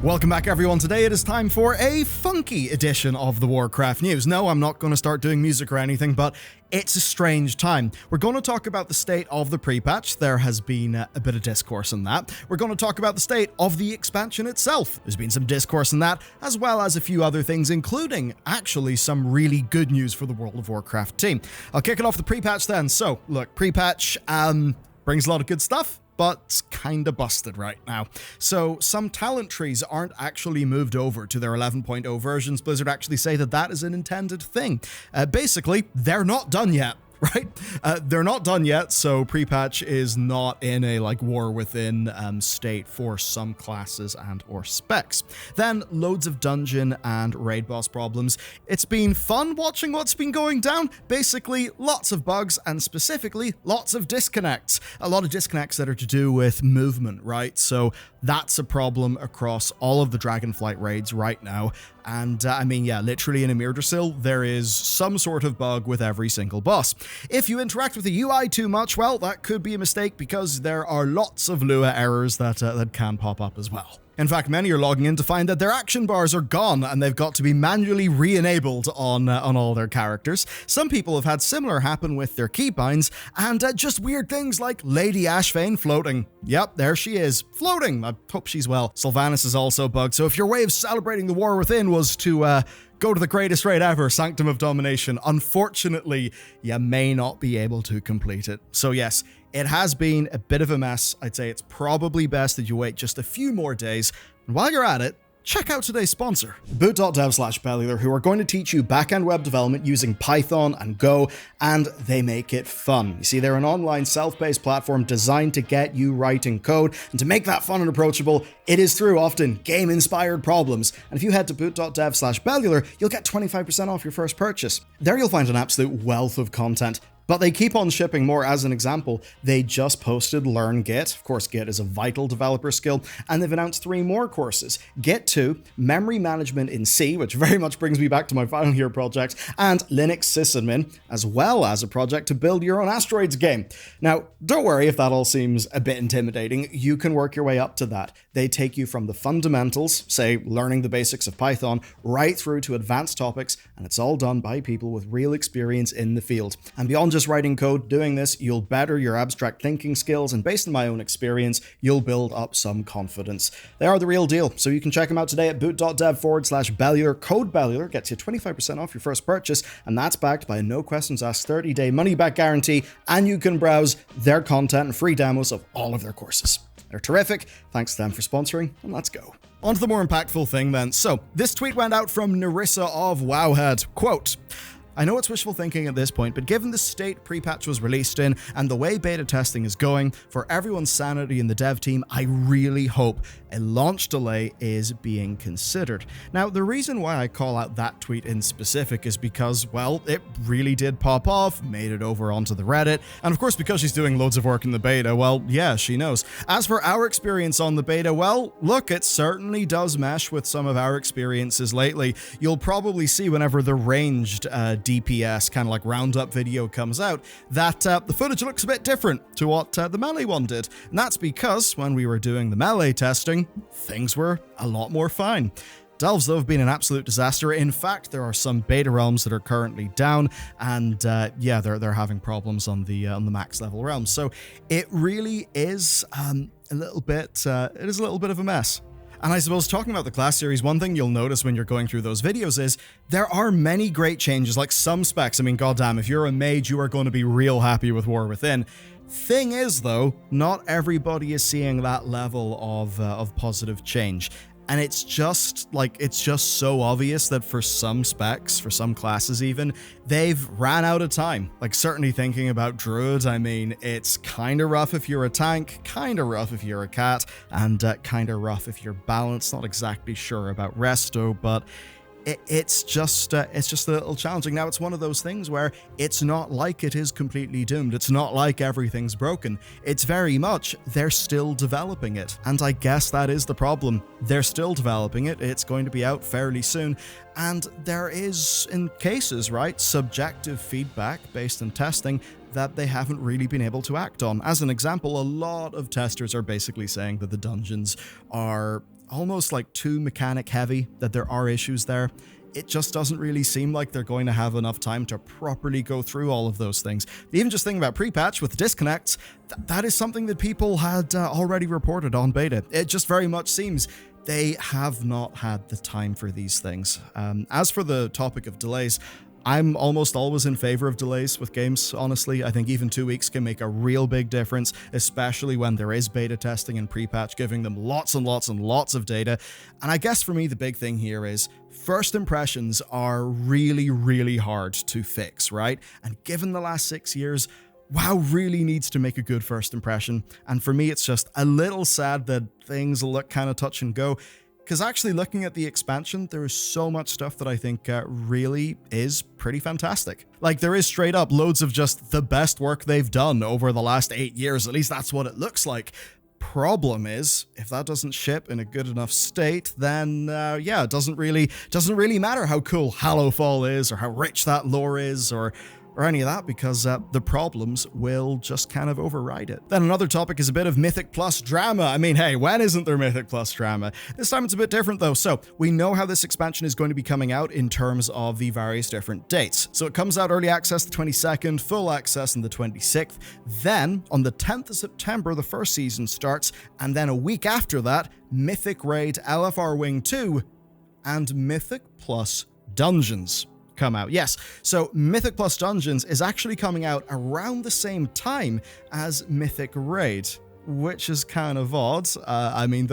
Welcome back, everyone. Today it is time for a funky edition of the Warcraft news. No, I'm not going to start doing music or anything, but it's a strange time. We're going to talk about the state of the pre-patch. There has been a bit of discourse on that. We're going to talk about the state of the expansion itself. There's been some discourse on that, as well as a few other things, including actually some really good news for the World of Warcraft team. I'll kick it off the pre-patch then. So, look, pre-patch brings a lot of good stuff, but kinda busted right now. So some talent trees aren't actually moved over to their 11.0 versions. Blizzard actually say that that is an intended thing. Basically, they're not done yet. Right? They're not done yet, so pre-patch is not in a war within state for some classes and or specs. Then loads of dungeon and raid boss problems. It's been fun watching what's been going down. Basically, lots of bugs and specifically lots of disconnects. A lot of disconnects that are to do with movement, right? So that's a problem across all of the Dragonflight raids right now. And literally in Yggdrasil, there is some sort of bug with every single boss. If you interact with the UI too much, well, that could be a mistake because there are lots of Lua errors that can pop up as well. In fact, many are logging in to find that their action bars are gone and they've got to be manually re-enabled on all their characters. Some people have had similar happen with their keybinds and just weird things like Lady Ashvane floating. Yep, there she is, floating. I hope she's well. Sylvanas is also bugged, so if your way of celebrating the war within was to go to the greatest raid ever, Sanctum of Domination, unfortunately, you may not be able to complete it. So yes, it has been a bit of a mess. I'd say it's probably best that you wait just a few more days. And while you're at it, check out today's sponsor, boot.dev/Bellular, who are going to teach you backend web development using Python and Go, and they make it fun. You see, they're an online self-paced platform designed to get you writing code, and to make that fun and approachable, it is through often game-inspired problems. And if you head to boot.dev/Bellular, you'll get 25% off your first purchase. There you'll find an absolute wealth of content. But they keep on shipping more. As an example, they just posted Learn Git. Of course, Git is a vital developer skill, and they've announced 3 more courses. Git 2, Memory Management in C, which very much brings me back to my final year project, and Linux sysadmin, as well as a project to build your own Asteroids game. Now, don't worry if that all seems a bit intimidating. You can work your way up to that. They take you from the fundamentals, say learning the basics of Python, right through to advanced topics, and it's all done by people with real experience in the field. And beyond just writing code, doing this, you'll better your abstract thinking skills, and based on my own experience, you'll build up some confidence. They are the real deal, so you can check them out today at boot.dev/Bellular. Code Bellular gets you 25% off your first purchase, and that's backed by a no questions asked 30-day money-back guarantee, and you can browse their content and free demos of all of their courses. They're terrific. Thanks to them for sponsoring, and let's go. On to the more impactful thing then. So, this tweet went out from Narissa of Wowhead. Quote, I know it's wishful thinking at this point, but given the state pre-patch was released in and the way beta testing is going, for everyone's sanity in the dev team, I really hope a launch delay is being considered. Now, the reason why I call out that tweet in specific is because, well, it really did pop off, made it over onto the Reddit, and of course because she's doing loads of work in the beta, well, yeah, she knows. As for our experience on the beta, well, look, it certainly does mesh with some of our experiences lately. You'll probably see whenever the ranged DPS kind of like roundup video comes out that the footage looks a bit different to what the melee one did. And that's because when we were doing the melee testing, things were a lot more fine. Delves, though, have been an absolute disaster. In fact, there are some beta realms that are currently down, and they're having problems on the max level realms. So it really is a little bit of a mess. And I suppose talking about the class series, one thing you'll notice when you're going through those videos is there are many great changes, like some specs. I mean, goddamn, if you're a mage, you are going to be real happy with War Within. Thing is, though, not everybody is seeing that level of positive change. And it's just so obvious that for some specs, for some classes even, they've ran out of time. Like, certainly thinking about Druid, I mean, it's kind of rough if you're a tank, kind of rough if you're a cat, and kind of rough if you're balanced. Not exactly sure about Resto, but it's just a little challenging. Now, it's one of those things where it's not like it is completely doomed. It's not like everything's broken. It's very much, they're still developing it. And I guess that is the problem. They're still developing it. It's going to be out fairly soon. And there is, in cases, right, subjective feedback based on testing that they haven't really been able to act on. As an example, a lot of testers are basically saying that the dungeons are almost like too mechanic heavy, that there are issues there. It just doesn't really seem like they're going to have enough time to properly go through all of those things. Even just thinking about pre-patch with disconnects, that is something that people had already reported on beta. It just very much seems they have not had the time for these things. As for the topic of delays, I'm almost always in favor of delays with games, honestly. I think even 2 weeks can make a real big difference, especially when there is beta testing and pre-patch, giving them lots and lots and lots of data. And I guess for me, the big thing here is first impressions are really, really hard to fix, right? And given the last 6 years, WoW really needs to make a good first impression. And for me, it's just a little sad that things look kind of touch and go. Because actually looking at the expansion, there is so much stuff that I think really is pretty fantastic. Like, there is straight up loads of just the best work they've done over the last 8 years. At least that's what it looks like. Problem is, if that doesn't ship in a good enough state, then yeah, it doesn't really matter how cool Hallowfall is, or how rich that lore is, or any of that, because the problems will just kind of override it. Then another topic is a bit of Mythic Plus drama. I mean, hey, when isn't there Mythic Plus drama? This time it's a bit different though. So we know how this expansion is going to be coming out in terms of the various different dates. So it comes out early access the 22nd, full access on the 26th. Then on the 10th of September, the first season starts. And then a week after that, Mythic Raid, LFR Wing 2, and Mythic Plus Dungeons come out. Yes, so Mythic Plus Dungeons is actually coming out around the same time as Mythic Raid, which is kind of odd. I mean,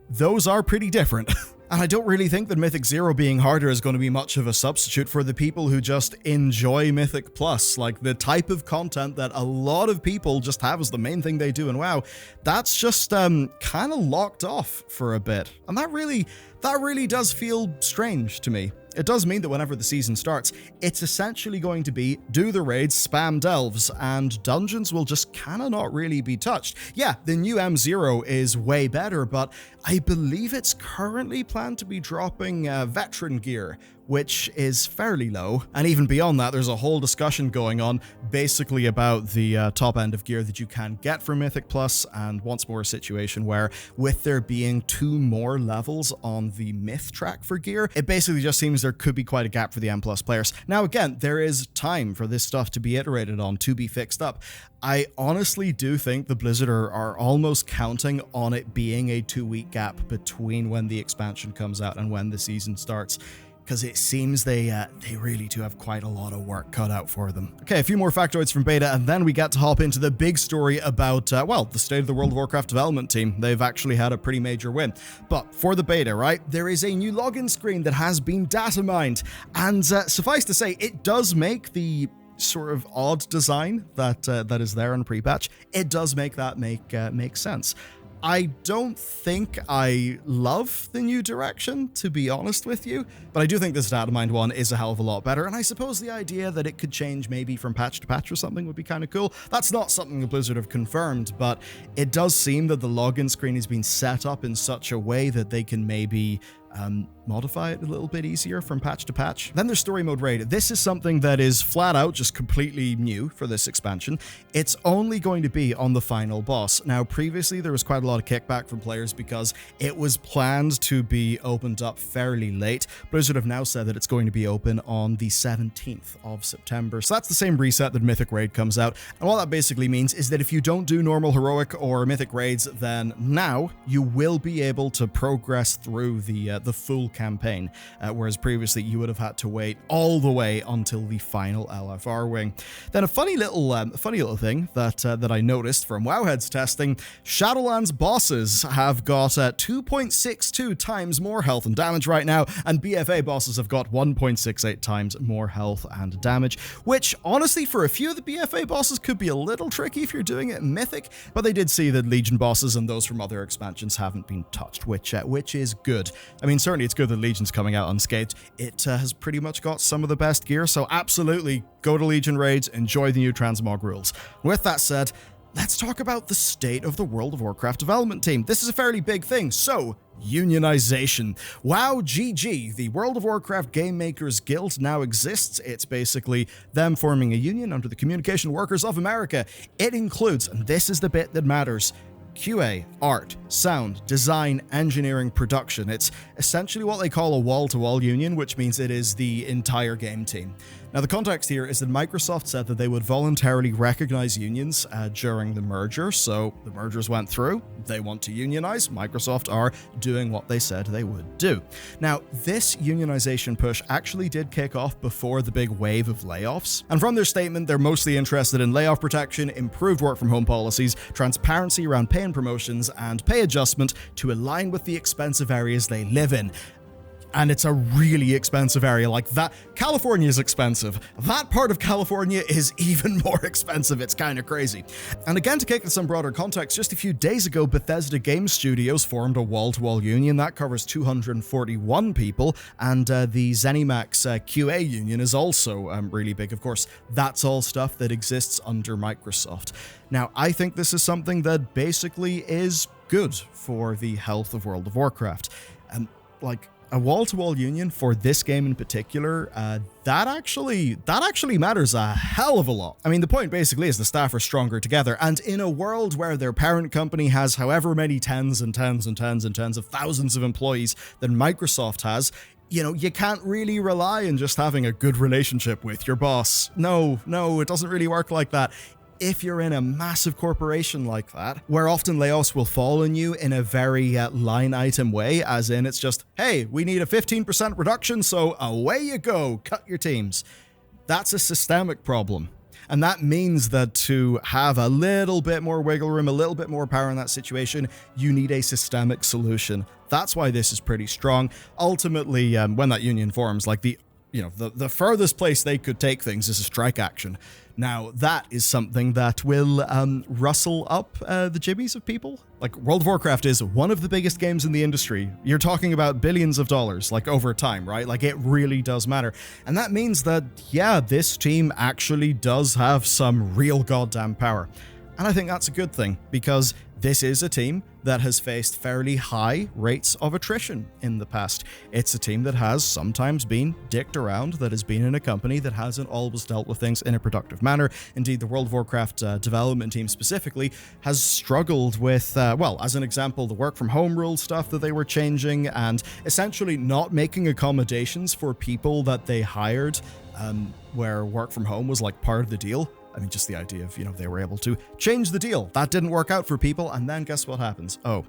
those are pretty different. And I don't really think that Mythic Zero being harder is going to be much of a substitute for the people who just enjoy Mythic Plus. Like, the type of content that a lot of people just have as the main thing they do in WoW, that's just kind of locked off for a bit. And that really does feel strange to me. It does mean that whenever the season starts, it's essentially going to be do the raids, spam delves, and dungeons will just kind of not really be touched. Yeah, the new M0 is way better, but I believe it's currently planned to be dropping veteran gear, which is fairly low. And even beyond that, there's a whole discussion going on basically about the top end of gear that you can get from Mythic Plus, and once more a situation where with there being 2 more levels on the myth track for gear, it basically just seems there could be quite a gap for the M Plus players. Now again, there is time for this stuff to be iterated on, to be fixed up. I honestly do think the Blizzard are almost counting on it being a 2-week gap between when the expansion comes out and when the season starts, because it seems they really do have quite a lot of work cut out for them. Okay, a few more factoids from beta, and then we get to hop into the big story about, well, the state of the World of Warcraft development team. They've actually had a pretty major win. But for the beta, right, there is a new login screen that has been data mined, and suffice to say, it does make the sort of odd design that is there in pre-patch. It does make that make sense. I don't think I love the new direction, to be honest with you, but I do think this data mined one is a hell of a lot better, and I suppose the idea that it could change maybe from patch to patch or something would be kind of cool. That's not something the Blizzard have confirmed, but it does seem that the login screen has been set up in such a way that they can maybe modify it a little bit easier from patch to patch. Then there's story mode raid. This is something that is flat out just completely new for this expansion. It's only going to be on the final boss. Now, previously there was quite a lot of kickback from players because it was planned to be opened up fairly late. Blizzard have now said that it's going to be open on the 17th of September. So that's the same reset that Mythic Raid comes out. And what that basically means is that if you don't do normal heroic or Mythic raids, then now you will be able to progress through the full campaign, whereas previously you would have had to wait all the way until the final LFR wing. Then a funny little thing that I noticed from Wowhead's testing: Shadowlands bosses have got 2.62 times more health and damage right now, and BFA bosses have got 1.68 times more health and damage, which honestly for a few of the BFA bosses could be a little tricky if you're doing it in Mythic, but they did see that Legion bosses and those from other expansions haven't been touched, which is good. I mean, certainly it's good that Legion's coming out unscathed. It has pretty much got some of the best gear, so absolutely go to Legion raids, enjoy the new transmog rules. With that said, let's talk about the state of the World of Warcraft development team. This is a fairly big thing, so unionization. WoW GG, the World of Warcraft Game Makers Guild, now exists. It's basically them forming a union under the Communication Workers of America. It includes, and this is the bit that matters, QA, art, sound, design, engineering, production. It's essentially what they call a wall-to-wall union, which means it is the entire game team. Now, the context here is that Microsoft said that they would voluntarily recognize unions during the merger, so the mergers went through, they want to unionize, Microsoft are doing what they said they would do. Now, this unionization push actually did kick off before the big wave of layoffs, and from their statement, they're mostly interested in layoff protection, improved work-from-home policies, transparency around pay and promotions, and pay adjustment to align with the expensive areas they live in. And it's a really expensive area like that. California is expensive. That part of California is even more expensive. It's kind of crazy. And again, to kick in some broader context, just a few days ago, Bethesda Game Studios formed a wall-to-wall union that covers 241 people, and the ZeniMax QA union is also really big. Of course, that's all stuff that exists under Microsoft. Now, I think this is something that basically is good for the health of World of Warcraft. A wall-to-wall union for this game in particular, that actually matters a hell of a lot. I mean, the point basically is the staff are stronger together, and in a world where their parent company has however many tens and tens and tens and tens of thousands of employees than Microsoft has, you know, you can't really rely on just having a good relationship with your boss. No, it doesn't really work like that. If you're in a massive corporation like that, where often layoffs will fall on you in a very line item way, as in it's just, hey, we need a 15% reduction, so away you go, cut your teams. That's a systemic problem. And that means that to have a little bit more wiggle room, a little bit more power in that situation, you need a systemic solution. That's why this is pretty strong. Ultimately, when that union forms, like the furthest place they could take things is a strike action. Now, that is something that will rustle up the jibbies of people. Like, World of Warcraft is one of the biggest games in the industry. You're talking about billions of dollars, like, over time, right? Like, it really does matter. And that means that, yeah, this team actually does have some real goddamn power. And I think that's a good thing, because this is a team that has faced fairly high rates of attrition in the past. It's a team that has sometimes been dicked around, that has been in a company that hasn't always dealt with things in a productive manner. Indeed, the World of Warcraft development team specifically has struggled with, as an example, the work-from-home rule stuff that they were changing, and essentially not making accommodations for people that they hired, where work from home was like part of the deal. I mean, just the idea of, they were able to change the deal. That didn't work out for people, and then guess what happens? Oh,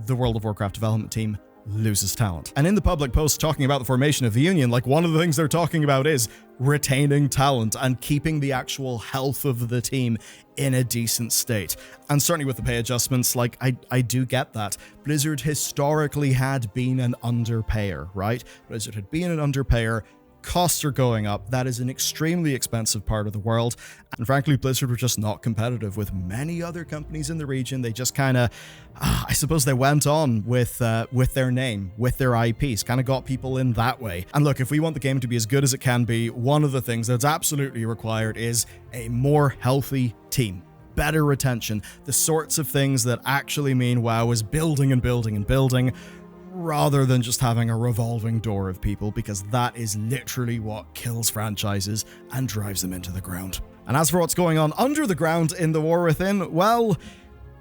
the World of Warcraft development team loses talent. And in the public post talking about the formation of the union, like, one of the things they're talking about is retaining talent and keeping the actual health of the team in a decent state. And certainly with the pay adjustments, like, I do get that. Blizzard historically had been an underpayer, right? Blizzard had been an underpayer. Costs are going up. That is an extremely expensive part of the world. And frankly, Blizzard were just not competitive with many other companies in the region. They just kind of, I suppose they went on with their name, with their IPs, kind of got people in that way. And look, if we want the game to be as good as it can be, one of the things that's absolutely required is a more healthy team. Better retention, the sorts of things that actually mean WoW is building and building and building, rather than just having a revolving door of people, because that is literally what kills franchises and drives them into the ground. And as for what's going on under the ground in the War Within, well,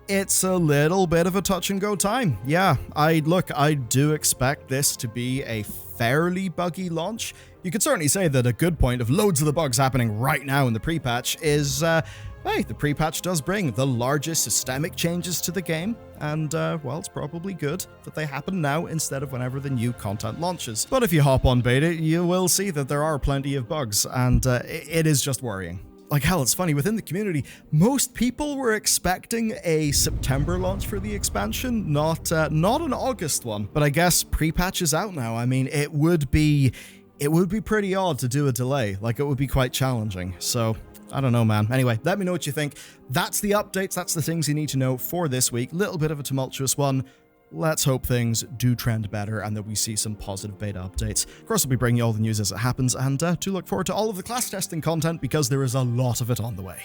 it's a little bit of a touch and go time. Yeah, I do expect this to be a fairly buggy launch. You could certainly say that a good point of loads of the bugs happening right now in the pre-patch is, hey, the pre-patch does bring the largest systemic changes to the game, and, well, it's probably good that they happen now instead of whenever the new content launches. But if you hop on beta, you will see that there are plenty of bugs, and it is just worrying. Like, hell, it's funny, within the community, most people were expecting a September launch for the expansion, not an August one. But I guess pre-patch is out now. I mean, it would be pretty odd to do a delay. Like, it would be quite challenging. So, I don't know, man. Anyway, let me know what you think. That's the updates. That's the things you need to know for this week. Little bit of a tumultuous one. Let's hope things do trend better and that we see some positive beta updates. Of course, I'll be bringing you all the news as it happens, and do look forward to all of the class testing content, because there is a lot of it on the way.